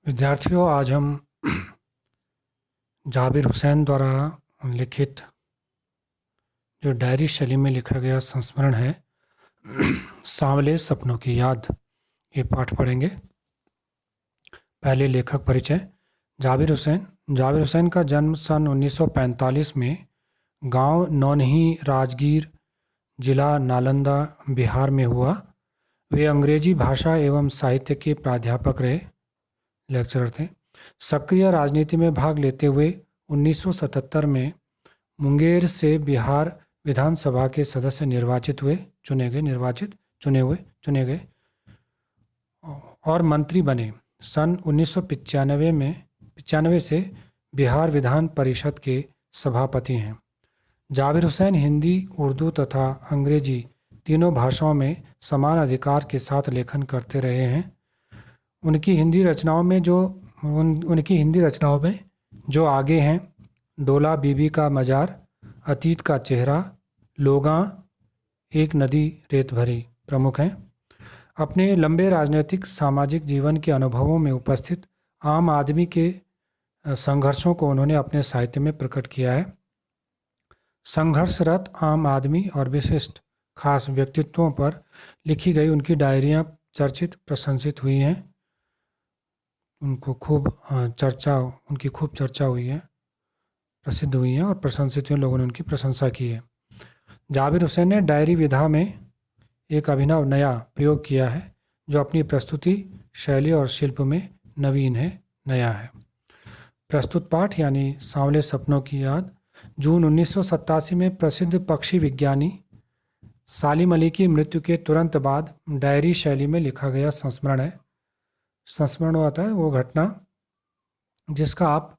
विद्यार्थियों, आज हम जाबिर हुसैन द्वारा लिखित जो डायरी शैली में लिखा गया संस्मरण है सांवले सपनों की याद, ये पाठ पढ़ेंगे। पहले लेखक परिचय। जाबिर हुसैन का जन्म सन 1945 में गांव नौनही, राजगीर, जिला नालंदा, बिहार में हुआ। वे अंग्रेजी भाषा एवं साहित्य के प्राध्यापक रहे, लेक्चरर थे। सक्रिय राजनीति में भाग लेते हुए 1977 में मुंगेर से बिहार विधानसभा के सदस्य चुने गए और मंत्री बने। सन 1995 से बिहार विधान परिषद के सभापति हैं। जाबिर हुसैन हिंदी, उर्दू तथा अंग्रेजी तीनों भाषाओं में समान अधिकार के साथ लेखन करते रहे हैं। उनकी हिंदी रचनाओं में जो आगे हैं: डोला बीबी का मजार, अतीत का चेहरा, लोगां, एक नदी रेत भरी प्रमुख हैं। अपने लंबे राजनीतिक सामाजिक जीवन के अनुभवों में उपस्थित आम आदमी के संघर्षों को उन्होंने अपने साहित्य में प्रकट किया है। संघर्षरत आम आदमी और विशिष्ट खास व्यक्तित्वों पर लिखी गई उनकी डायरियाँ चर्चित, प्रशंसित हुई हैं। उनकी खूब चर्चा हुई है, प्रसिद्ध हुई हैं और प्रशंसित हुई, लोगों ने उनकी प्रशंसा की है। जाबिर हुसैन ने डायरी विधा में एक अभिनव नया प्रयोग किया है, जो अपनी प्रस्तुति शैली और शिल्प में नवीन है, नया है। प्रस्तुत पाठ यानी सांवले सपनों की याद जून 1987 में प्रसिद्ध पक्षी विज्ञानी सालिम अली की मृत्यु के तुरंत बाद डायरी शैली में लिखा गया संस्मरण है। संस्मरण होता है वो घटना जिसका आप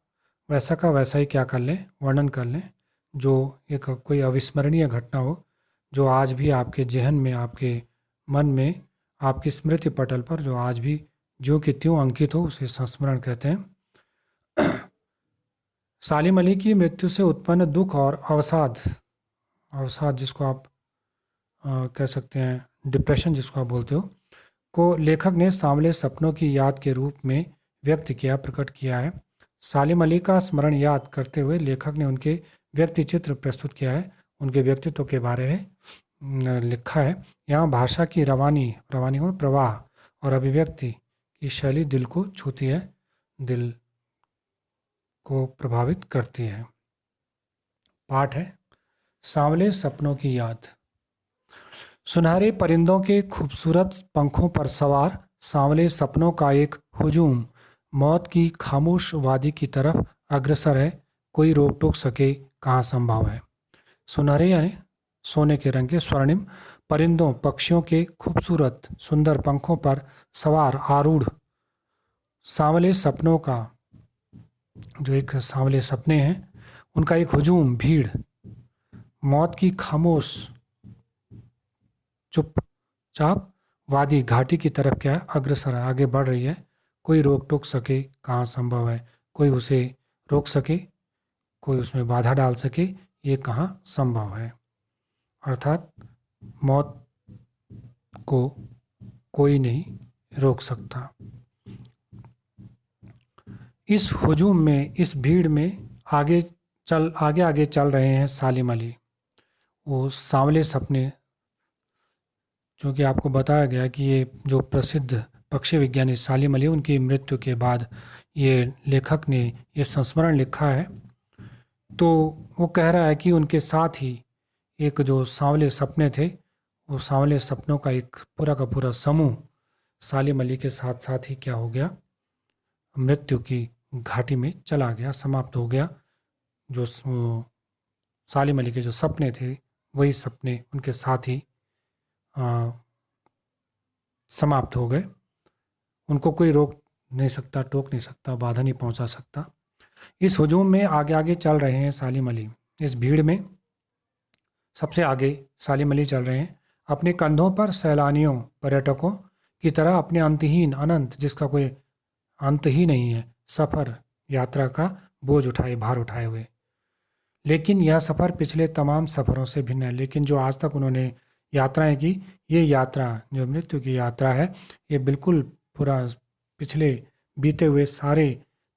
वैसा का वैसा ही क्या कर लें, वर्णन कर लें, जो एक कोई अविस्मरणीय घटना हो, जो आज भी आपके जेहन में, आपके मन में, आपकी स्मृति पटल पर जो आज भी ज्यों की त्यों अंकित हो, उसे संस्मरण कहते हैं। सालिम अली की मृत्यु से उत्पन्न दुख और अवसाद जिसको आप कह सकते हैं, डिप्रेशन जिसको आप बोलते हो, को लेखक ने सांवले सपनों की याद के रूप में व्यक्त किया, प्रकट किया है। सालिम अली का स्मरण याद करते हुए लेखक ने उनके व्यक्ति चित्र प्रस्तुत किया है, उनके व्यक्तित्व के बारे में लिखा है। यहाँ भाषा की रवानी को प्रवाह और अभिव्यक्ति की शैली दिल को छूती है, दिल को प्रभावित करती है। पाठ है सांवले सपनों की याद। सुनहरे परिंदों के खूबसूरत पंखों पर सवार सांवले सपनों का एक हुजूम मौत की खामोश वादी की तरफ अग्रसर है। कोई रोक टोक सके कहाँ संभव है। सुनहरे यानी सोने के रंग के, स्वर्णिम परिंदों, पक्षियों के खूबसूरत सुंदर पंखों पर सवार आरूढ़ सांवले सपनों का जो एक सांवले सपने हैं, उनका एक हुजूम, भीड़ मौत की खामोश चुपचाप वादी, घाटी की तरफ क्या है, अग्रसर है, आगे बढ़ रही है। कोई रोक टोक सके कहाँ संभव है, कोई उसे रोक सके, कोई उसमें बाधा डाल सके, ये कहाँ संभव है। अर्थात मौत को कोई नहीं रोक सकता। इस हुजूम में, इस भीड़ में आगे आगे चल रहे हैं सालिम अली। वो सांवले सपने, जो कि आपको बताया गया कि ये जो प्रसिद्ध पक्षी विज्ञानी सालिम अली, उनकी मृत्यु के बाद ये लेखक ने ये संस्मरण लिखा है। तो वो कह रहा है कि उनके साथ ही एक जो सांवले सपने थे, वो सांवले सपनों का एक पूरा का पूरा समूह सालिम अली के साथ साथ ही क्या हो गया, मृत्यु की घाटी में चला गया, समाप्त हो गया। जो सालिम अली के जो सपने थे, वही सपने उनके साथ ही समाप्त हो गए। उनको कोई रोक नहीं सकता, टोक नहीं सकता, बाधा नहीं पहुंचा सकता। इस हुजूम में आगे आगे चल रहे हैं सालिम अली। इस भीड़ में सबसे आगे सालिम अली चल रहे हैं, अपने कंधों पर सैलानियों, पर्यटकों की तरह अपने अंतहीन, अनंत, जिसका कोई अंत ही नहीं है, सफ़र, यात्रा का बोझ उठाए, भार उठाए हुए। लेकिन यह सफ़र पिछले तमाम सफ़रों से भिन्न है। लेकिन जो आज तक उन्होंने यात्राएं की, ये यात्रा जो मृत्यु की यात्रा है, ये बिल्कुल पूरा पिछले बीते हुए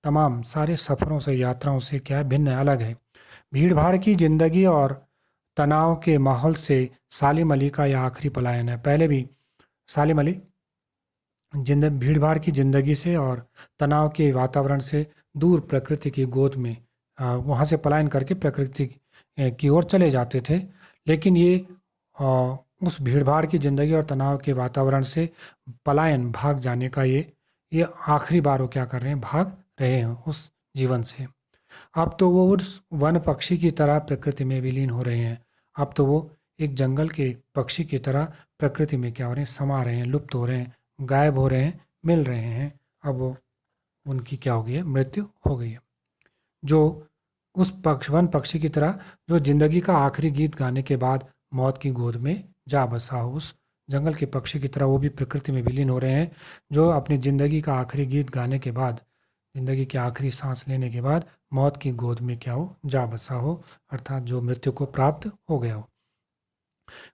तमाम सारे सफ़रों से, यात्राओं से क्या है, भिन्न है, अलग है। भीड़ भाड़ की ज़िंदगी और तनाव के माहौल से सालिम अली का यह आखिरी पलायन है। पहले भी सालिम अली भीड़ भाड़ की ज़िंदगी से और तनाव के वातावरण से दूर प्रकृति की गोद में वहाँ से पलायन करके प्रकृति की ओर चले जाते थे। लेकिन ये आ, उस भीड़ भाड़ की ज़िंदगी और तनाव के वातावरण से पलायन, भाग जाने का ये आखिरी बार वो क्या कर रहे हैं, भाग रहे हैं उस जीवन से। अब तो वो उस वन पक्षी की तरह प्रकृति में विलीन हो रहे हैं। अब तो वो एक जंगल के पक्षी की तरह प्रकृति में क्या हो रहे हैं, समा रहे हैं, लुप्त हो रहे हैं, गायब हो रहे हैं, मिल रहे हैं। अब वो उनकी क्या हो गई है, मृत्यु हो गई है। जो उस वन पक्षी की तरह जो जिंदगी का आखिरी गीत गाने के बाद मौत की गोद में जा बसा हो, उस जंगल के पक्षी की तरह वो भी प्रकृति में विलीन हो रहे हैं, जो अपनी जिंदगी का आखिरी गीत गाने के बाद, जिंदगी की आखिरी सांस लेने के बाद मौत की गोद में क्या हो, जा बसा हो, अर्थात जो मृत्यु को प्राप्त हो गया हो।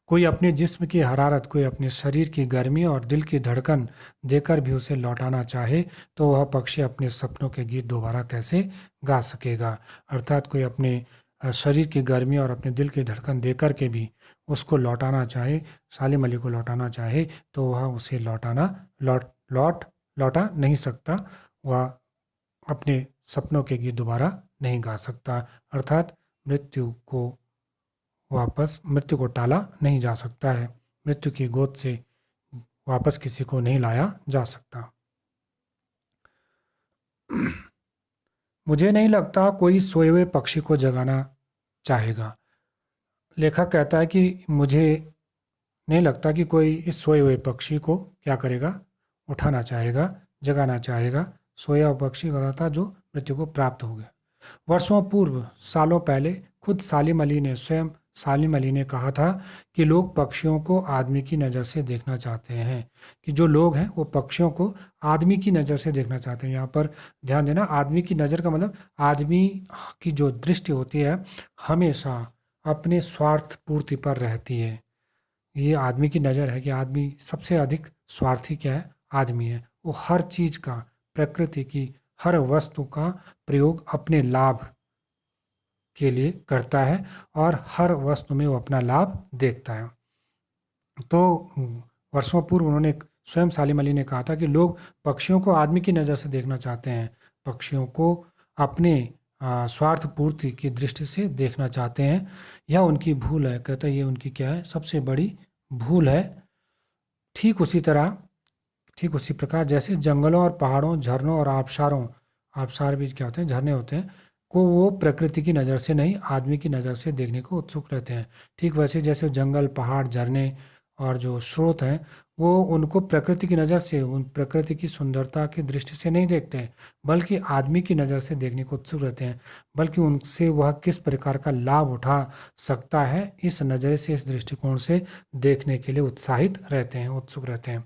कोई अपने जिस्म की हरारत, कोई अपने शरीर की गर्मी और दिल की धड़कन देकर भी उसे लौटाना चाहे तो वह पक्षी अपने सपनों के गीत दोबारा कैसे गा सकेगा। अर्थात कोई अपने शरीर की गर्मी और अपने दिल की धड़कन देकर के भी उसको लौटाना चाहे, सालिम अली को लौटाना चाहे, तो वह उसे लौटा नहीं सकता। वह अपने सपनों के गीत दोबारा नहीं गा सकता। अर्थात मृत्यु को टाला नहीं जा सकता है। मृत्यु की गोद से वापस किसी को नहीं लाया जा सकता। मुझे नहीं लगता कोई सोए हुए पक्षी को जगाना चाहेगा। लेखक कहता है कि मुझे नहीं लगता कि कोई इस सोए हुए पक्षी को क्या करेगा, उठाना चाहेगा, जगाना चाहेगा। सोया हुआ पक्षी का था जो मृत्यु को प्राप्त हो गया। वर्षों पूर्व, सालों पहले, खुद सालिम अली ने कहा था कि लोग पक्षियों को आदमी की नज़र से देखना चाहते हैं, कि जो लोग हैं वो पक्षियों को आदमी की नज़र से देखना चाहते हैं। यहाँ पर ध्यान देना, आदमी की नज़र का मतलब आदमी की जो दृष्टि होती है हमेशा अपने स्वार्थ पूर्ति पर रहती है। ये आदमी की नज़र है कि आदमी सबसे अधिक स्वार्थी क्या है, आदमी है। वो हर चीज़ का, प्रकृति की हर वस्तु का प्रयोग अपने लाभ के लिए करता है और हर वस्तु में वो अपना लाभ देखता है। तो वर्षों पूर्व उन्होंने, स्वयं सालिम अली ने कहा था कि लोग पक्षियों को आदमी की नज़र से देखना चाहते हैं, पक्षियों को अपने स्वार्थ पूर्ति की दृष्टि से देखना चाहते हैं। यह उनकी भूल है। कहता है ये उनकी क्या है, सबसे बड़ी भूल है। ठीक उसी तरह, ठीक उसी प्रकार जैसे जंगलों और पहाड़ों, झरनों और आबशारों, आबशार भी क्या होते हैं, झरने होते हैं, को वो प्रकृति की नज़र से नहीं, आदमी की नज़र से देखने को उत्सुक रहते हैं। ठीक वैसे जैसे जंगल, पहाड़, झरने और जो स्रोत हैं, वो उनको प्रकृति की नज़र से, उन प्रकृति की सुंदरता की दृष्टि से नहीं देखते हैं, बल्कि आदमी की नज़र से देखने को उत्सुक रहते हैं। बल्कि उनसे वह किस प्रकार का लाभ उठा सकता है, इस नज़रे से, इस दृष्टिकोण से देखने के लिए उत्साहित रहते हैं, उत्सुक रहते हैं।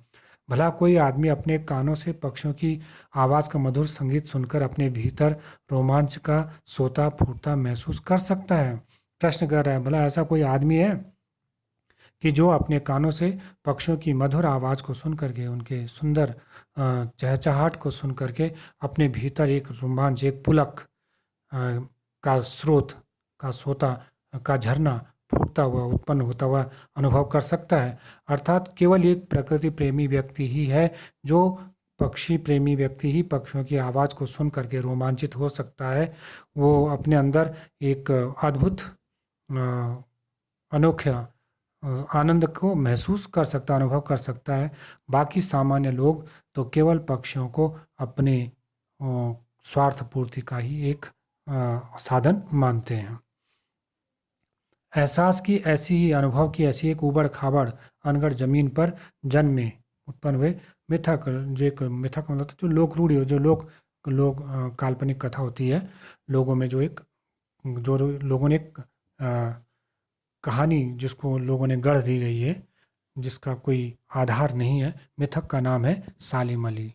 भला कोई आदमी अपने कानों से पक्षियों की आवाज़ का मधुर संगीत सुनकर अपने भीतर रोमांच का सोता फूटता महसूस कर सकता है? प्रश्न कर रहा है, भला ऐसा कोई आदमी है कि जो अपने कानों से पक्षियों की मधुर आवाज़ को सुन करके, उनके सुंदर चहचहाट को सुन करके अपने भीतर एक रोमांच, एक पुलक का स्रोत, का सोता, का झरना फूटता हुआ, उत्पन्न होता हुआ अनुभव कर सकता है? अर्थात केवल एक प्रकृति प्रेमी व्यक्ति ही है, जो पक्षी प्रेमी व्यक्ति ही पक्षियों की आवाज़ को सुन करके रोमांचित हो सकता है। वो अपने अंदर एक अद्भुत अनोखा आनंद को महसूस कर सकता, अनुभव कर सकता है। बाकी सामान्य लोग तो केवल पक्षियों को अपने स्वार्थ पूर्ति का ही एक साधन मानते हैं। एहसास की ऐसी ही, अनुभव की ऐसी एक उबड़ खाबड़ अनगढ़ जमीन पर जन्मे, उत्पन्न हुए मिथक, जो एक मिथक मतलब जो लोक रूढ़ी हो, जो लोग काल्पनिक कथा होती है, लोगों में जो एक, जो लोगों ने एक कहानी जिसको लोगों ने गढ़ दी गई है, जिसका कोई आधार नहीं है, मिथक का नाम है सालिम अली।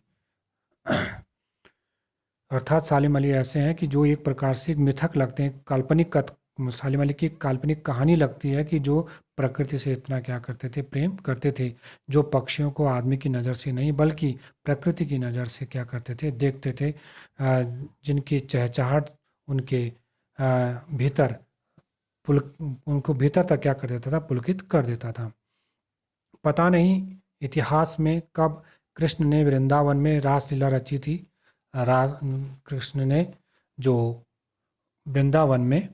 अर्थात सालिम अली ऐसे हैं कि जो एक प्रकार से एक मिथक लगते हैं, काल्पनिक सालिम अली की एक काल्पनिक कहानी लगती है कि जो प्रकृति से इतना क्या करते थे, प्रेम करते थे, जो पक्षियों को आदमी की नज़र से नहीं बल्कि प्रकृति की नज़र से क्या करते थे, देखते थे, जिनकी चहचहाट उनके भीतर पुल उनको भीतर तक क्या कर देता था, पुलकित कर देता था। पता नहीं इतिहास में कब कृष्ण ने वृंदावन में रासलीला रची थी। कृष्ण ने जो वृंदावन में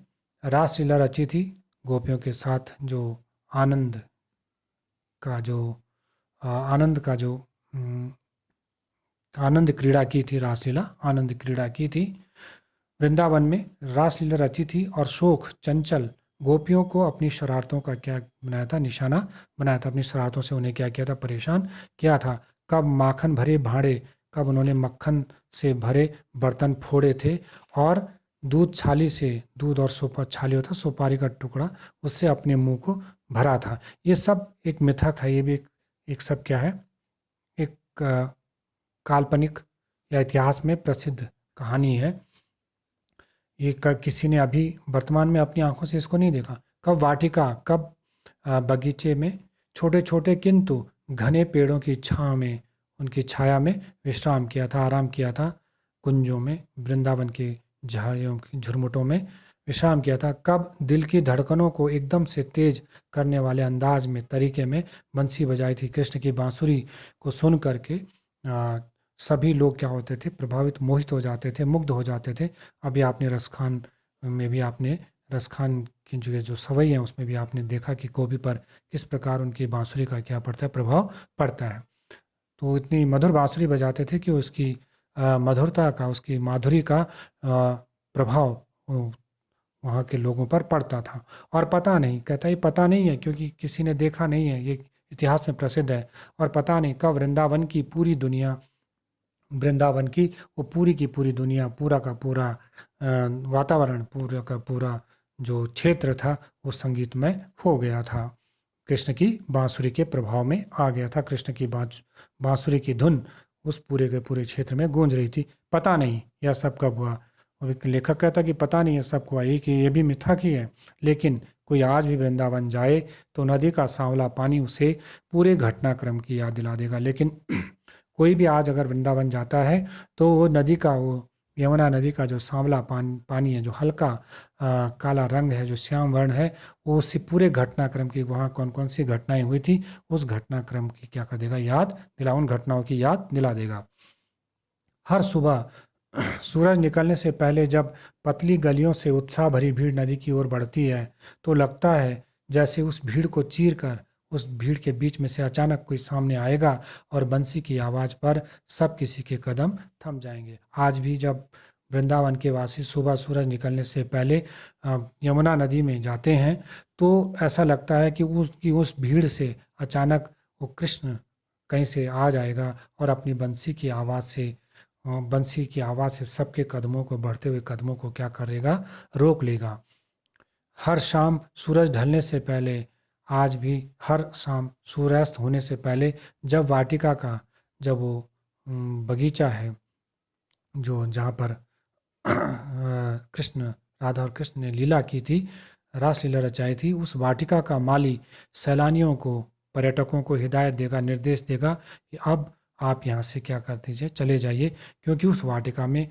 रासलीला रची थी, गोपियों के साथ जो आनंद का जो आनंद का जो आनंद क्रीड़ा की थी, रासलीला आनंद क्रीड़ा की थी, वृंदावन में रासलीला रची थी और शोक चंचल गोपियों को अपनी शरारतों का क्या बनाया था, निशाना बनाया था। अपनी शरारतों से उन्हें क्या किया था, परेशान किया था। कब माखन भरे भांडे, कब उन्होंने मक्खन से भरे बर्तन फोड़े थे और दूध छाली से, दूध और छाली होता सुपारी का टुकड़ा, उससे अपने मुंह को भरा था। ये सब एक मिथक है, ये भी एक सब क्या है, एक काल्पनिक या इतिहास में प्रसिद्ध कहानी है। ये किसी ने अभी वर्तमान में अपनी आंखों से इसको नहीं देखा। कब वाटिका, कब बगीचे में छोटे छोटे किंतु घने पेड़ों की छांव में, उनकी छाया में विश्राम किया था, आराम किया था, कुंजों में, वृंदावन की झाड़ियों की झुरमुटों में विश्राम किया था। कब दिल की धड़कनों को एकदम से तेज करने वाले अंदाज में, तरीके में बंसी बजाई थी। कृष्ण की बांसुरी को सुन करके सभी लोग क्या होते थे, प्रभावित, मोहित हो जाते थे, मुग्ध हो जाते थे। अभी आपने रसखान में भी, आपने रसखान की जो सवई है उसमें भी आपने देखा कि गोपी पर किस प्रकार उनकी बांसुरी का क्या पड़ता है, प्रभाव पड़ता है। तो इतनी मधुर बांसुरी बजाते थे कि उसकी मधुरता का, उसकी माधुरी का प्रभाव वहाँ के लोगों पर पड़ता था। और पता नहीं, कहता ये पता नहीं है क्योंकि किसी ने देखा नहीं है, ये इतिहास में प्रसिद्ध है। और पता नहीं कब वृंदावन की पूरी दुनिया, वृंदावन की वो पूरी की पूरी दुनिया, पूरा का पूरा वातावरण, पूरा का पूरा जो क्षेत्र था वो संगीतमय हो गया था। कृष्ण की बांसुरी के प्रभाव में आ गया था। कृष्ण की बांसुरी की धुन उस पूरे के पूरे क्षेत्र में गूंज रही थी। पता नहीं यह सब कब हुआ। और एक लेखक कहता कि पता नहीं यह सब हुआ, ये कि ये भी मिथक ही है। लेकिन कोई आज भी वृंदावन जाए तो नदी का सांवला पानी उसे पूरे घटनाक्रम की याद दिला देगा। लेकिन कोई भी आज अगर वृंदावन जाता है तो वो नदी का, वो यमुना नदी का जो सांवला पानी है, जो हल्का काला रंग है, जो श्याम वर्ण है, वो उसी पूरे घटनाक्रम की, वहाँ कौन कौन सी घटनाएं हुई थी, उस घटनाक्रम की क्या कर देगा, याद दिला, उन घटनाओं की याद दिला देगा। हर सुबह सूरज निकलने से पहले जब पतली गलियों से उत्साह भरी भीड़ नदी की ओर बढ़ती है तो लगता है जैसे उस भीड़ को चीर कर, उस भीड़ के बीच में से अचानक कोई सामने आएगा और बंसी की आवाज़ पर सब किसी के कदम थम जाएंगे। आज भी जब वृंदावन के वासी सुबह सूरज निकलने से पहले यमुना नदी में जाते हैं तो ऐसा लगता है कि उस भीड़ से अचानक वो कृष्ण कहीं से आ जाएगा और अपनी बंसी की आवाज़ से सबके कदमों को, बढ़ते हुए कदमों को क्या करेगा, रोक लेगा। हर शाम सूरज ढलने से पहले, आज भी हर शाम सूर्यास्त होने से पहले, जब वाटिका का, जब वो बगीचा है जो जहाँ पर कृष्ण, राधा और कृष्ण ने लीला की थी, रासलीला रचाई थी, उस वाटिका का माली सैलानियों को, पर्यटकों को हिदायत देगा, निर्देश देगा कि अब आप यहाँ से क्या कर दीजिए, चले जाइए, क्योंकि उस वाटिका में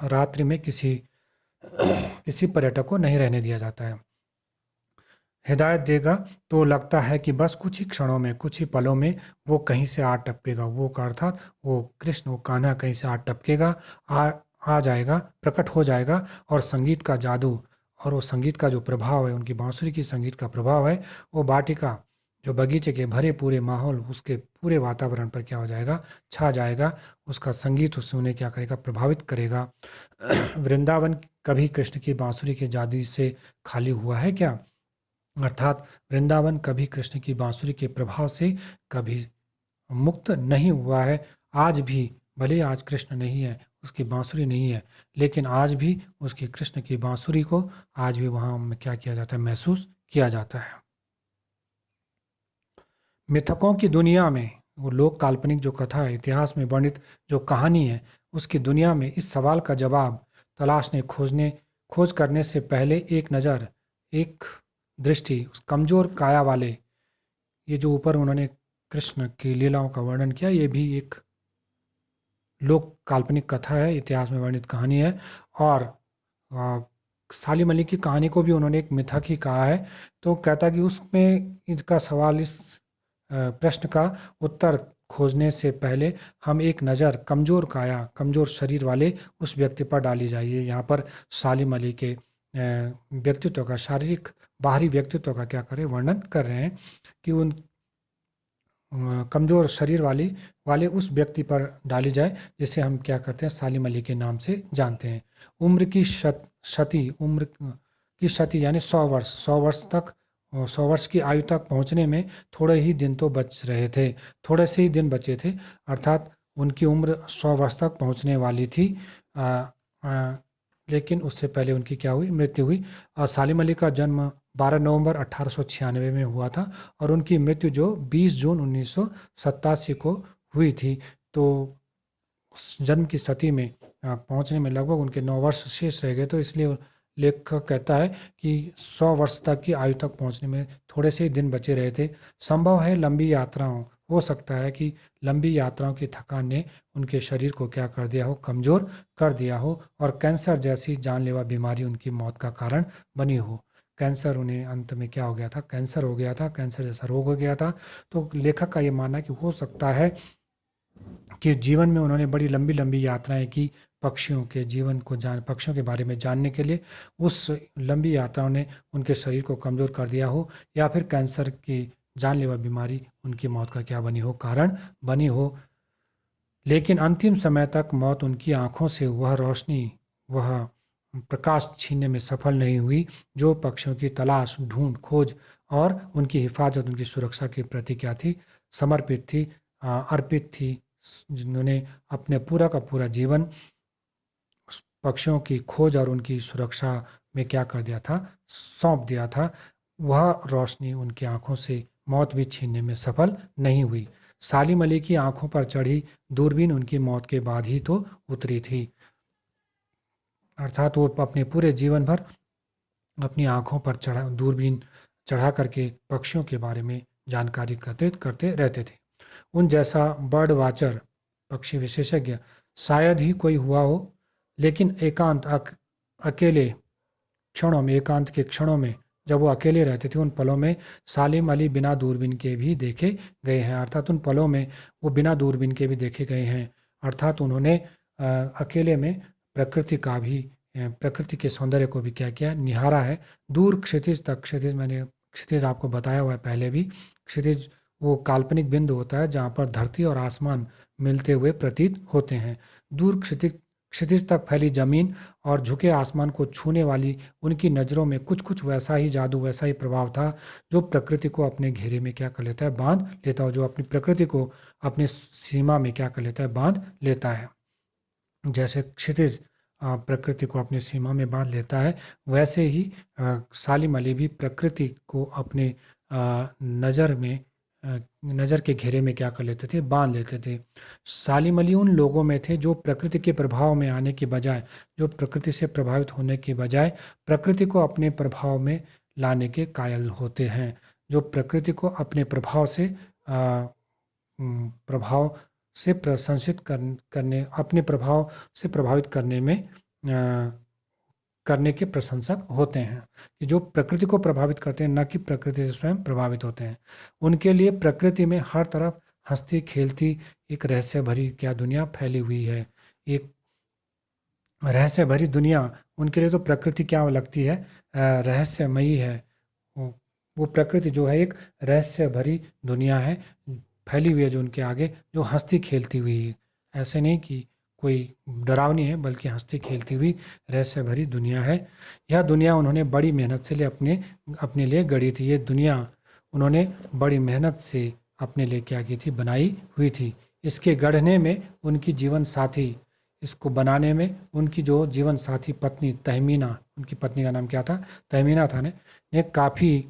रात्रि में किसी पर्यटक को नहीं रहने दिया जाता है। हिदायत देगा तो लगता है कि बस कुछ ही क्षणों में, कुछ ही पलों में वो कहीं से आ टपकेगा, वो का अर्थात वो कृष्ण, वो कान्हा कहीं से आ टपकेगा, आ जाएगा, प्रकट हो जाएगा। और संगीत का जादू और वो संगीत का जो प्रभाव है, उनकी बांसुरी की संगीत का प्रभाव है, वो वाटिका, जो बगीचे के भरे पूरे माहौल, उसके पूरे वातावरण पर क्या हो जाएगा, छा जाएगा। उसका संगीत उससे उन्हें क्या करेगा, प्रभावित करेगा। वृंदावन कभी कृष्ण की बांसुरी के जादू से खाली हुआ है क्या? अर्थात वृंदावन कभी कृष्ण की बांसुरी के प्रभाव से कभी मुक्त नहीं हुआ है। आज भी, भले आज कृष्ण नहीं है, उसकी बांसुरी नहीं है, लेकिन आज भी उसकी, कृष्ण की बांसुरी को आज भी वहाँ में क्या किया जाता है, महसूस किया जाता है। मिथकों की दुनिया में, वो लोक काल्पनिक जो कथा है, इतिहास में वर्णित जो कहानी है, उसकी दुनिया में इस सवाल का जवाब तलाशने, खोज करने से पहले एक दृष्टि, उस कमज़ोर काया वाले, ये जो ऊपर उन्होंने कृष्ण की लीलाओं का वर्णन किया, ये भी एक लोक काल्पनिक कथा है, इतिहास में वर्णित कहानी है। और आ, सालिम अली की कहानी को भी उन्होंने एक मिथक ही कहा है। तो कहता कि उसमें इनका सवाल, इस प्रश्न का उत्तर खोजने से पहले हम एक नज़र कमज़ोर काया, कमज़ोर शरीर वाले उस व्यक्ति पर डाली जाइए। यहाँ पर सालिम अली के व्यक्तित्व का, शारीरिक बाहरी व्यक्तित्व का क्या करें, वर्णन कर रहे हैं कि उन कमज़ोर शरीर वाले उस व्यक्ति पर डाली जाए जिसे हम क्या करते हैं, सालिम अली के नाम से जानते हैं। उम्र की क्षति यानी 100 वर्ष, 100 वर्ष तक, 100 वर्ष की आयु तक पहुंचने में थोड़े ही दिन तो बच रहे थे, थोड़े से ही दिन बचे थे। अर्थात उनकी उम्र 100 वर्ष तक पहुंचने वाली थी। आ, आ, लेकिन उससे पहले उनकी क्या हुई, मृत्यु हुई। सालिम अली का जन्म 12 नवंबर 1896 में हुआ था और उनकी मृत्यु जो 20 जून 1987 को हुई थी। तो उस जन्म की स्थिति में पहुंचने में लगभग उनके 9 वर्ष शेष रह गए। तो इसलिए लेखक कहता है कि 100 वर्ष तक की आयु तक पहुंचने में थोड़े से ही दिन बचे रहे थे। संभव है लंबी यात्राओं, हो सकता है कि लंबी यात्राओं की थकान ने उनके शरीर को क्या कर दिया हो, कमज़ोर कर दिया हो, और कैंसर जैसी जानलेवा बीमारी उनकी मौत का कारण बनी हो। कैंसर उन्हें अंत में क्या हो गया था, कैंसर हो गया था, कैंसर जैसा रोग हो गया था। तो लेखक का ये मानना है कि हो सकता है कि जीवन में उन्होंने बड़ी लंबी लंबी यात्राएं की, पक्षियों के जीवन को पक्षियों के बारे में जानने के लिए। उस लंबी यात्राओं ने उनके शरीर को कमज़ोर कर दिया हो, या फिर कैंसर की जानलेवा बीमारी उनकी मौत का क्या बनी हो, कारण बनी हो। लेकिन अंतिम समय तक मौत उनकी आंखों से वह रोशनी, वह प्रकाश छीनने में सफल नहीं हुई जो पक्षियों की तलाश, ढूंढ, खोज और उनकी हिफाजत, उनकी सुरक्षा के प्रति क्या थी, समर्पित थी, अर्पित थी। जिन्होंने अपने पूरा का पूरा जीवन पक्षियों की खोज और उनकी सुरक्षा में क्या कर दिया था, सौंप दिया था। वह रोशनी उनकी आंखों से मौत भी छीनने में सफल नहीं हुई। सालिम अली की आंखों पर चढ़ी दूरबीन उनकी मौत के बाद ही तो उतरी थी। अर्थात वो अपने पूरे जीवन भर अपनी आंखों पर चढ़ा दूरबीन चढ़ा करके पक्षियों के बारे में जानकारी एकत्रित करते रहते थे। उन जैसा बर्ड वाचर, पक्षी विशेषज्ञ शायद ही कोई हुआ हो। लेकिन अकेले क्षणों में, एकांत के क्षणों में जब वो अकेले रहते थे, उन पलों में सालिम अली बिना दूरबीन के भी देखे गए हैं। अर्थात उन पलों में वो बिना दूरबीन के भी देखे गए हैं। अर्थात उन्होंने अकेले में प्रकृति का भी, प्रकृति के सौंदर्य को भी क्या किया, निहारा है। दूर क्षितिज तक, क्षितिज मैंने क्षितिज आपको बताया हुआ है पहले भी। क्षितिज वो काल्पनिक बिंदु होता है जहाँ पर धरती और आसमान मिलते हुए प्रतीत होते हैं। दूर क्षितिज क्षितिज तक फैली जमीन और झुके आसमान को छूने वाली उनकी नज़रों में कुछ कुछ वैसा ही जादू, वैसा ही प्रभाव था जो प्रकृति को अपने घेरे में क्या कर लेता है, बांध लेता है, जो अपनी प्रकृति को अपनी सीमा में क्या कर लेता है, बांध लेता है। जैसे क्षितिज प्रकृति को अपनी सीमा में बांध लेता है, वैसे ही सालिम अली भी प्रकृति को अपने नज़र में, नज़र के घेरे में क्या कर लेते थे, बांध लेते थे। सालिम अली उन लोगों में थे जो प्रकृति के प्रभाव में आने के बजाय, जो प्रकृति से प्रभावित होने के बजाय प्रकृति को अपने प्रभाव में लाने के कायल होते हैं। जो प्रकृति को अपने प्रभाव से प्रभाव से प्रशंसित करने, अपने प्रभाव से प्रभावित करने में करने के प्रशंसक होते हैं, कि जो प्रकृति को प्रभावित करते हैं, न कि प्रकृति से स्वयं प्रभावित होते हैं। उनके लिए प्रकृति में हर तरफ हंसती खेलती एक रहस्य भरी क्या दुनिया फैली हुई है। एक रहस्य भरी दुनिया उनके लिए तो प्रकृति क्या लगती है, रहस्यमयी है। वो प्रकृति जो है एक रहस्य भरी दुनिया है, फैली हुई है जो उनके आगे, जो हंसती खेलती हुई है। ऐसे नहीं कि कोई डरावनी है, बल्कि हंसती खेलती हुई रहस्य भरी दुनिया है। यह दुनिया उन्होंने बड़ी मेहनत से अपने अपने लिए गढ़ी थी। ये दुनिया उन्होंने बड़ी मेहनत से अपने लिए क्या की थी, बनाई हुई थी। इसके गढ़ने में उनकी जीवन साथी, इसको बनाने में उनकी जो जीवन साथी पत्नी तहमीना, उनकी पत्नी का नाम क्या था, तहमीना था, ने काफ़ी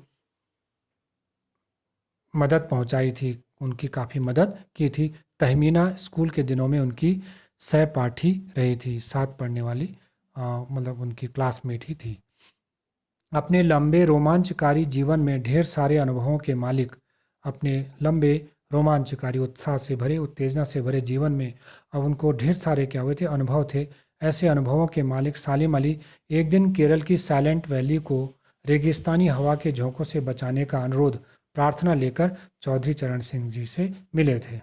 मदद पहुंचाई थी, उनकी काफ़ी मदद की थी। तहमीना स्कूल के दिनों में उनकी सहपाठी रही थी, साथ पढ़ने वाली, मतलब उनकी क्लासमेट ही थी। अपने लंबे रोमांचकारी जीवन में ढेर सारे अनुभवों के मालिक, अपने लंबे रोमांचकारी उत्साह से भरे उत्तेजना से भरे जीवन में अब उनको ढेर सारे क्या हुए थे, अनुभव थे। ऐसे अनुभवों के मालिक सालिम अली एक दिन केरल की साइलेंट वैली को रेगिस्तानी हवा के झोंकों से बचाने का अनुरोध प्रार्थना लेकर चौधरी चरण सिंह जी से मिले थे।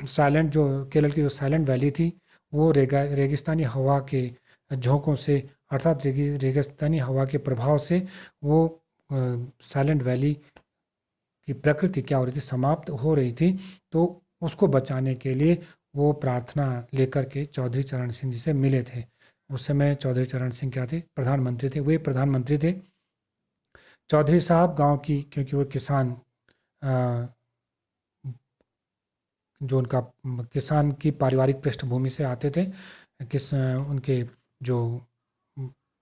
साइलेंट जो केरल की जो साइलेंट वैली थी, वो रेगिस्तानी हवा के झोंकों से, अर्थात रेगिस्तानी हवा के प्रभाव से वो साइलेंट वैली की प्रकृति क्या हो रही थी, समाप्त हो रही थी। तो उसको बचाने के लिए वो प्रार्थना लेकर के चौधरी चरण सिंह जी से मिले थे। उस समय चौधरी चरण सिंह क्या थे, प्रधानमंत्री थे, वे प्रधानमंत्री थे। चौधरी साहब गांव की, क्योंकि वो किसान, जो उनका किसान की पारिवारिक पृष्ठभूमि से आते थे, उनके जो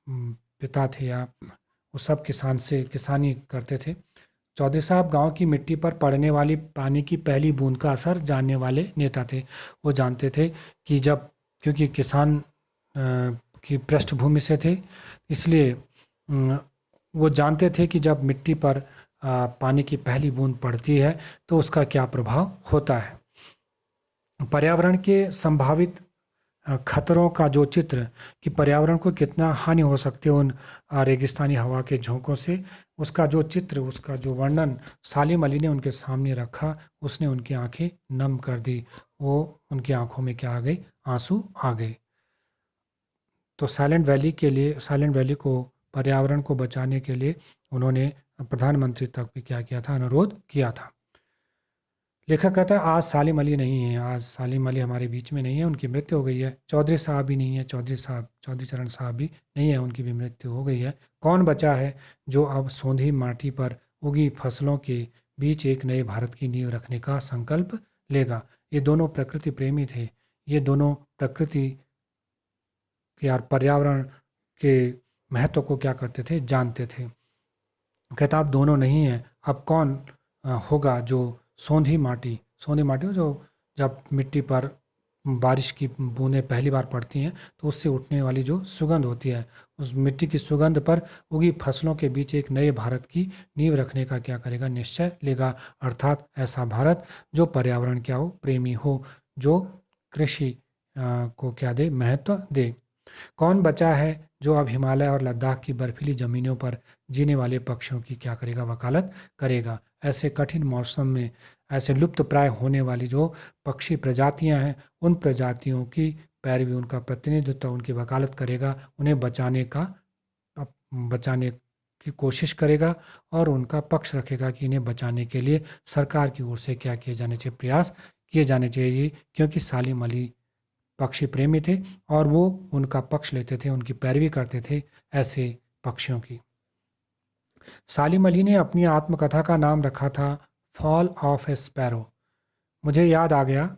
पिता थे या वो सब किसान से किसानी करते थे। चौधरी साहब गांव की मिट्टी पर पड़ने वाली पानी की पहली बूंद का असर जानने वाले नेता थे। वो जानते थे कि जब, क्योंकि किसान की पृष्ठभूमि से थे, इसलिए वो जानते थे कि जब मिट्टी पर पानी की पहली बूंद पड़ती है तो उसका क्या प्रभाव होता है। पर्यावरण के संभावित खतरों का जो चित्र, कि पर्यावरण को कितना हानि हो सकती है उन रेगिस्तानी हवा के झोंकों से, उसका जो चित्र, उसका जो वर्णन सालिम अली ने उनके सामने रखा, उसने उनकी आंखें नम कर दी। वो उनकी आंखों में क्या आ गई, आंसू आ गए। तो साइलेंट वैली के लिए, साइलेंट वैली को, पर्यावरण को बचाने के लिए उन्होंने प्रधानमंत्री तक भी क्या किया था, अनुरोध किया था। लेखक कहता है आज सालिम अली नहीं है, आज सालिम अली हमारे बीच में नहीं है, उनकी मृत्यु हो गई है। चौधरी साहब भी नहीं है, चौधरी चरण साहब भी नहीं है, उनकी भी मृत्यु हो गई है। कौन बचा है जो अब सोंधी माटी पर उगी फसलों के बीच एक नए भारत की नींव रखने का संकल्प लेगा। ये दोनों प्रकृति प्रेमी थे, ये दोनों प्रकृति यार पर्यावरण के महत्व को क्या करते थे, जानते थे। कहता अब दोनों नहीं है, अब कौन होगा जो सोंधी माटी जो, जब मिट्टी पर बारिश की बूंदें पहली बार पड़ती हैं तो उससे उठने वाली जो सुगंध होती है, उस मिट्टी की सुगंध पर उगी फसलों के बीच एक नए भारत की नींव रखने का क्या करेगा, निश्चय लेगा। अर्थात ऐसा भारत जो पर्यावरण क्या हो, प्रेमी हो, जो कृषि को क्या दे, महत्व दे। कौन बचा है जो अब हिमालय और लद्दाख की बर्फीली ज़मीनों पर जीने वाले पक्षियों की क्या करेगा, वकालत करेगा। ऐसे कठिन मौसम में ऐसे लुप्त प्राय होने वाली जो पक्षी प्रजातियां हैं, उन प्रजातियों की पैरवी, उनका प्रतिनिधित्व, उनकी वकालत करेगा, उन्हें बचाने की कोशिश करेगा और उनका पक्ष रखेगा कि इन्हें बचाने के लिए सरकार की ओर से क्या किए जाने चाहिए, प्रयास किए जाने चाहिए। क्योंकि सालिम अली पक्षी प्रेमी थे और वो उनका पक्ष लेते थे, उनकी पैरवी करते थे ऐसे पक्षियों की। सालिम अली ने अपनी आत्मकथा का नाम रखा था फॉल ऑफ ए स्पैरो। मुझे याद आ गया,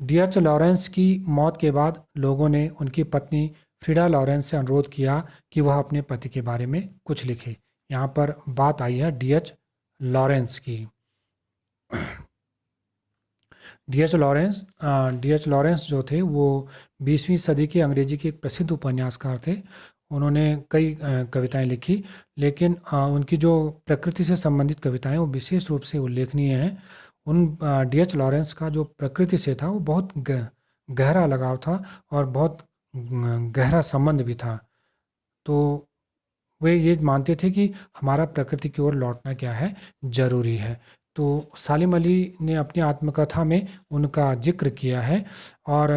डीएच लॉरेंस की मौत के बाद लोगों ने उनकी पत्नी फ्रीडा लॉरेंस से अनुरोध किया कि वह अपने पति के बारे में कुछ लिखे। यहाँ पर बात आई है डीएच लॉरेंस की। डीएच लॉरेंस जो थे वो 20वीं सदी के अंग्रेजी के एक प्रसिद्ध उपन्यासकार थे। उन्होंने कई कविताएं लिखी, लेकिन उनकी जो प्रकृति से संबंधित कविताएं वो विशेष रूप से उल्लेखनीय हैं। उन डीएच लॉरेंस का जो प्रकृति से था वो बहुत गहरा लगाव था और बहुत गहरा संबंध भी था। तो वे ये मानते थे कि हमारा प्रकृति की ओर लौटना क्या है, जरूरी है। तो सालिम अली ने अपनी आत्मकथा में उनका जिक्र किया है। और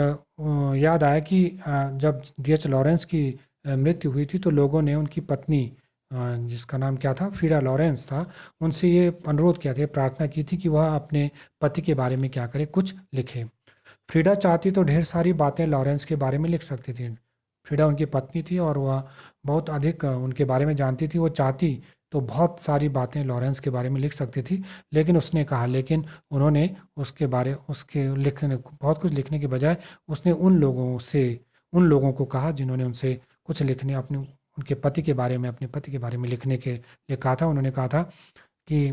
याद आया कि जब डीएच लॉरेंस की मृत्यु हुई थी तो लोगों ने उनकी पत्नी, जिसका नाम क्या था, फ्रीडा लॉरेंस था, उनसे ये अनुरोध किया था, प्रार्थना की थी कि वह अपने पति के बारे में क्या करे, कुछ लिखे। फ्रीडा चाहती तो ढेर सारी बातें लॉरेंस के बारे में लिख सकती थी। फ्रीडा उनकी पत्नी थी और वह बहुत अधिक उनके बारे में जानती थी। वो चाहती तो बहुत सारी बातें लॉरेंस के बारे में लिख सकती थी, लेकिन उसने कहा, लेकिन उन्होंने उसके लिखने, बहुत कुछ लिखने के बजाय उसने उन लोगों को कहा जिन्होंने उनसे कुछ लिखने, उनके पति के बारे में, अपने पति के बारे में लिखने के लिए कहा था। उन्होंने कहा था कि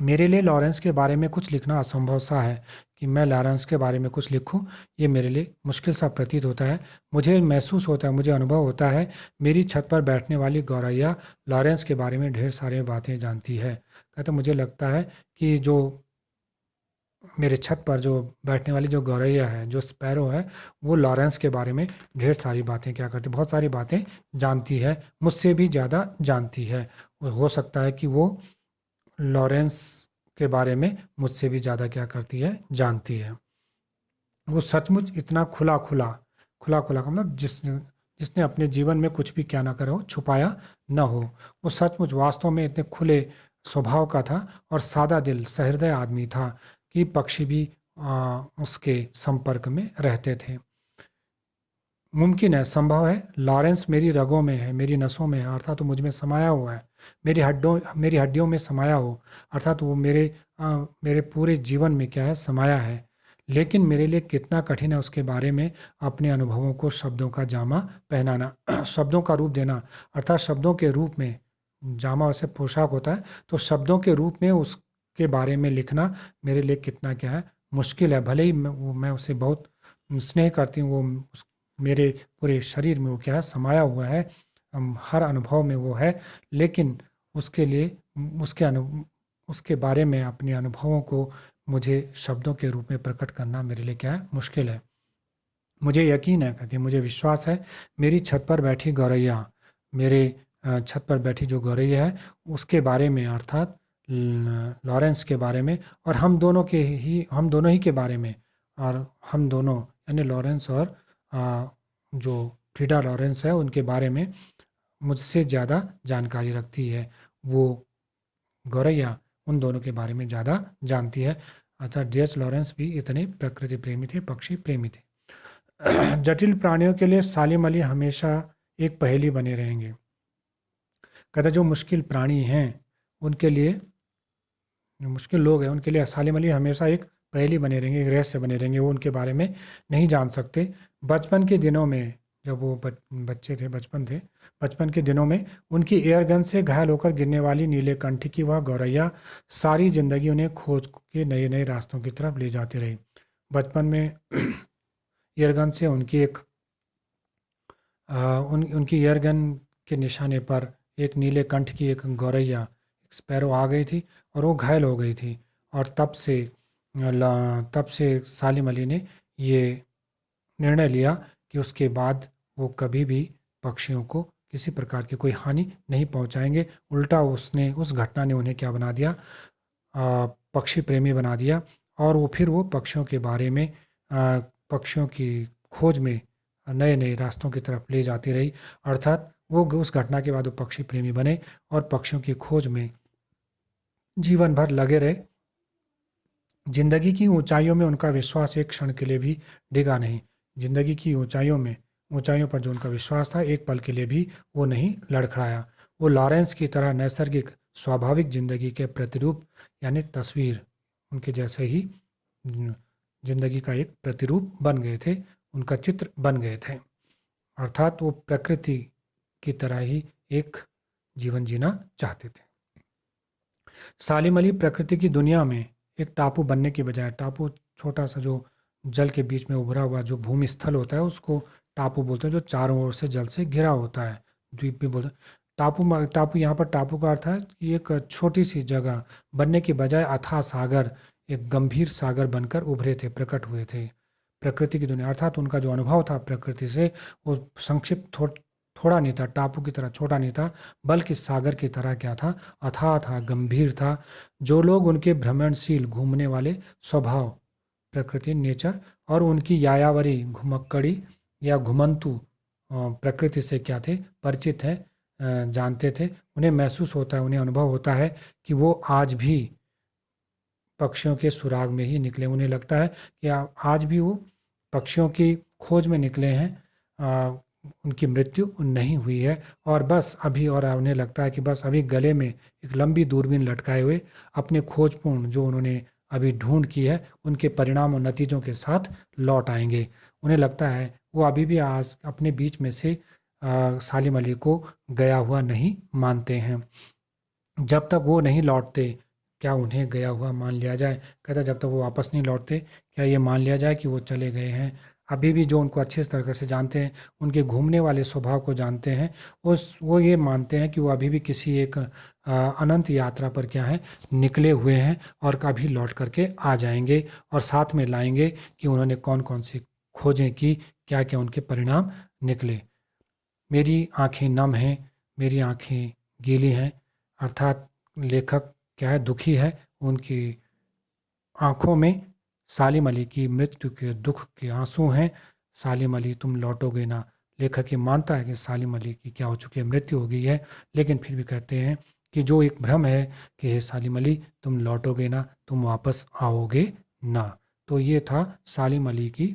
मेरे लिए लॉरेंस के बारे में कुछ लिखना असंभव सा है कि मैं लॉरेंस के बारे में कुछ लिखूं। ये मेरे लिए मुश्किल सा प्रतीत होता है। मुझे महसूस होता है, मुझे अनुभव होता है, मेरी छत पर बैठने वाली गौरैया लॉरेंस के बारे में ढेर सारी बातें जानती है। कहते मुझे लगता है कि जो मेरे छत पर जो बैठने वाली जो गौरैया है, जो स्पैरो है, वो लॉरेंस के बारे में ढेर सारी बातें क्या करती, बहुत सारी बातें जानती है, मुझसे भी ज़्यादा जानती है। हो सकता है कि वो लॉरेंस के बारे में मुझसे भी ज़्यादा क्या करती है, जानती है। वो सचमुच इतना खुला खुला, खुला खुला का मतलब जिसने अपने जीवन में कुछ भी क्या ना करा हो, छुपाया न हो। वो सचमुच वास्तव में इतने खुले स्वभाव का था और सादा दिल सहृदय आदमी था कि पक्षी भी उसके संपर्क में रहते थे। मुमकिन है, संभव है, लॉरेंस मेरी रगों में है, मेरी नसों में है, अर्थात वो मुझ में समाया हुआ है, मेरी हड्डियों में समाया हो, अर्थात वो मेरे पूरे जीवन में क्या है, समाया है। लेकिन मेरे लिए कितना कठिन है उसके बारे में अपने अनुभवों को शब्दों का जामा पहनाना शब्दों का रूप देना, अर्थात शब्दों के रूप में। जामा वैसे पोशाक होता है, तो शब्दों के रूप में उसके बारे में लिखना मेरे लिए कितना क्या है, मुश्किल है। भले ही मैं उसे बहुत स्नेह करती हूँ, वो मेरे पूरे शरीर में वो क्या है, समाया हुआ है, हर अनुभव में वो है। लेकिन उसके लिए उसके बारे में अपने अनुभवों को मुझे शब्दों के रूप में प्रकट करना मेरे लिए क्या है, मुश्किल है। मुझे यकीन है, कहती है, मुझे विश्वास है, मेरी छत पर बैठी गौरैया, मेरे छत पर बैठी जो गौरैया है, उसके बारे में, अर्थात लॉरेंस के बारे में, और हम दोनों ही के बारे में, और हम दोनों यानी लॉरेंस और जो फ्रीडा लॉरेंस है, उनके बारे में मुझसे ज़्यादा जानकारी रखती है। वो गौरैया उन दोनों के बारे में ज़्यादा जानती है। अर्थात डीएच लॉरेंस भी इतने प्रकृति प्रेमी थे, पक्षी प्रेमी थे। जटिल प्राणियों के लिए सालिम अली हमेशा एक पहेली बने रहेंगे। कहता जो मुश्किल प्राणी हैं उनके लिए, जो मुश्किल लोग हैं उनके लिए सालिम अली हमेशा एक पहेली बने रहेंगे, एक रहस्य बने रहेंगे। वो उनके बारे में नहीं जान सकते। बचपन के दिनों में, जब वो बच्चे थे, बचपन के दिनों में उनकी एयरगन से घायल होकर गिरने वाली नीले कंठ की वह गौरैया सारी जिंदगी उन्हें खोज के नए नए रास्तों की तरफ ले जाती रही। बचपन में एयरगन से उनकी एक उनकी एयरगन के निशाने पर एक नीले कंठ की एक गौरैया, एक स्पैरो आ गई थी और वो घायल हो गई थी। और तब से सालिम अली ने ये निर्णय लिया कि उसके बाद वो कभी भी पक्षियों को किसी प्रकार की कोई हानि नहीं पहुंचाएंगे। उल्टा उसने, उस घटना ने उन्हें क्या बना दिया, पक्षी प्रेमी बना दिया। और वो पक्षियों के बारे में, पक्षियों की खोज में नए नए रास्तों की तरफ ले जाती रही। अर्थात वो उस घटना के बाद वो पक्षी प्रेमी बने और पक्षियों की खोज में जीवन भर लगे रहे। जिंदगी की ऊंचाइयों में उनका विश्वास एक क्षण के लिए भी डिगा नहीं। जिंदगी की ऊंचाइयों पर जो उनका विश्वास था, एक पल के लिए भी वो नहीं लड़खड़ाया। वो लॉरेंस की तरह नैसर्गिक स्वाभाविक जिंदगी के प्रतिरूप यानी तस्वीर, उनके जैसे ही जिंदगी का एक प्रतिरूप बन गए थे, उनका चित्र बन गए थे। अर्थात वो प्रकृति की तरह ही एक जीवन जीना चाहते थे। सालिम अली प्रकृति की दुनिया में एक टापू बनने की बजाय, टापू छोटा सा जो जल के बीच में उभरा हुआ जो भूमि स्थल होता है उसको टापू बोलते हैं, जो चारों ओर से जल से घिरा होता है, द्वीप भी बोलते हैं। टापू यहाँ पर टापू का अर्थ है कि एक छोटी सी जगह बनने की बजाय अथाह सागर, एक गंभीर सागर बनकर उभरे थे, प्रकट हुए थे। प्रकृति की दुनिया, अर्थात उनका जो अनुभव था प्रकृति से, वो संक्षिप्त थोड़ा नहीं था, टापू की तरह छोटा नहीं था, बल्कि सागर की तरह क्या था, अथाह था, गंभीर था। जो लोग उनके भ्रमणशील घूमने वाले स्वभाव, प्रकृति नेचर, और उनकी यायावरी घुमक्कड़ी या घुमंतु प्रकृति से क्या थे, परिचित है, जानते थे, उन्हें महसूस होता है, उन्हें अनुभव होता है कि वो आज भी पक्षियों के सुराग में ही निकले। उन्हें लगता है कि आज भी वो पक्षियों की खोज में निकले हैं, उनकी मृत्यु नहीं हुई है, और बस अभी, और उन्हें लगता है कि बस अभी गले में एक लंबी दूरबीन लटकाए हुए अपने खोजपूर्ण जो उन्होंने अभी ढूंढ की है उनके परिणाम और नतीजों के साथ लौट आएंगे। उन्हें लगता है वो अभी भी आज अपने बीच में से सालिम अली को गया हुआ नहीं मानते हैं। जब तक वो नहीं लौटते, क्या उन्हें गया हुआ मान लिया जाए? कहता जब तक वो वापस नहीं लौटते, क्या ये मान लिया जाए कि वो चले गए हैं? अभी भी जो उनको अच्छे तरीके से जानते हैं, उनके घूमने वाले स्वभाव को जानते हैं, वो ये मानते हैं कि वो अभी भी किसी एक अनंत यात्रा पर क्या है, निकले हुए हैं और कभी लौट करके आ जाएंगे और साथ में लाएंगे कि उन्होंने कौन कौन सी खोजें की, क्या क्या उनके परिणाम निकले। मेरी आंखें नम हैं, मेरी आंखें गीली हैं, अर्थात लेखक क्या है, दुखी है। उनकी आंखों में सालिम अली की मृत्यु के दुख के आंसू हैं। सालिम अली तुम लौटोगे ना। लेखक ये मानता है कि सालिम अली की क्या हो चुकी है, मृत्यु हो गई है, लेकिन फिर भी कहते हैं कि जो एक भ्रम है कि हे सालिम अली तुम लौटोगे ना, तुम वापस आओगे ना। तो ये था सालिम अली की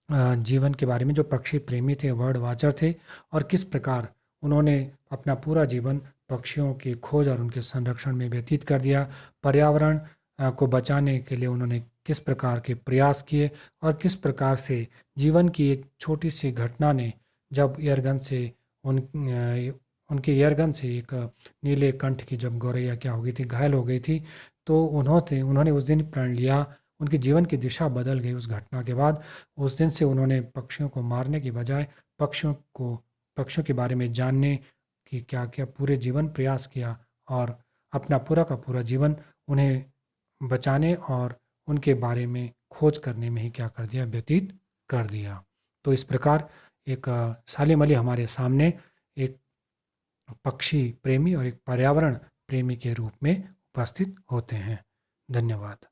जीवन के बारे में, जो पक्षी प्रेमी थे, बर्ड वाचर थे, और किस प्रकार उन्होंने अपना पूरा जीवन पक्षियों की खोज और उनके संरक्षण में व्यतीत कर दिया। पर्यावरण को बचाने के लिए उन्होंने किस प्रकार के प्रयास किए और किस प्रकार से जीवन की एक छोटी सी घटना ने, जब एयरगन से उनके एयरगन से एक नीले कंठ की जब गौरैया क्या हो गई थी, घायल हो गई थी, तो उन्होंने उस दिन प्रण लिया। उनके जीवन की दिशा बदल गई उस घटना के बाद। उस दिन से उन्होंने पक्षियों को मारने की बजाय पक्षियों के बारे में जानने की क्या क्या पूरे जीवन प्रयास किया और अपना पूरा का पूरा जीवन उन्हें बचाने और उनके बारे में खोज करने में ही क्या कर दिया, व्यतीत कर दिया। तो इस प्रकार एक सालिम अली हमारे सामने एक पक्षी प्रेमी और एक पर्यावरण प्रेमी के रूप में उपस्थित होते हैं। धन्यवाद।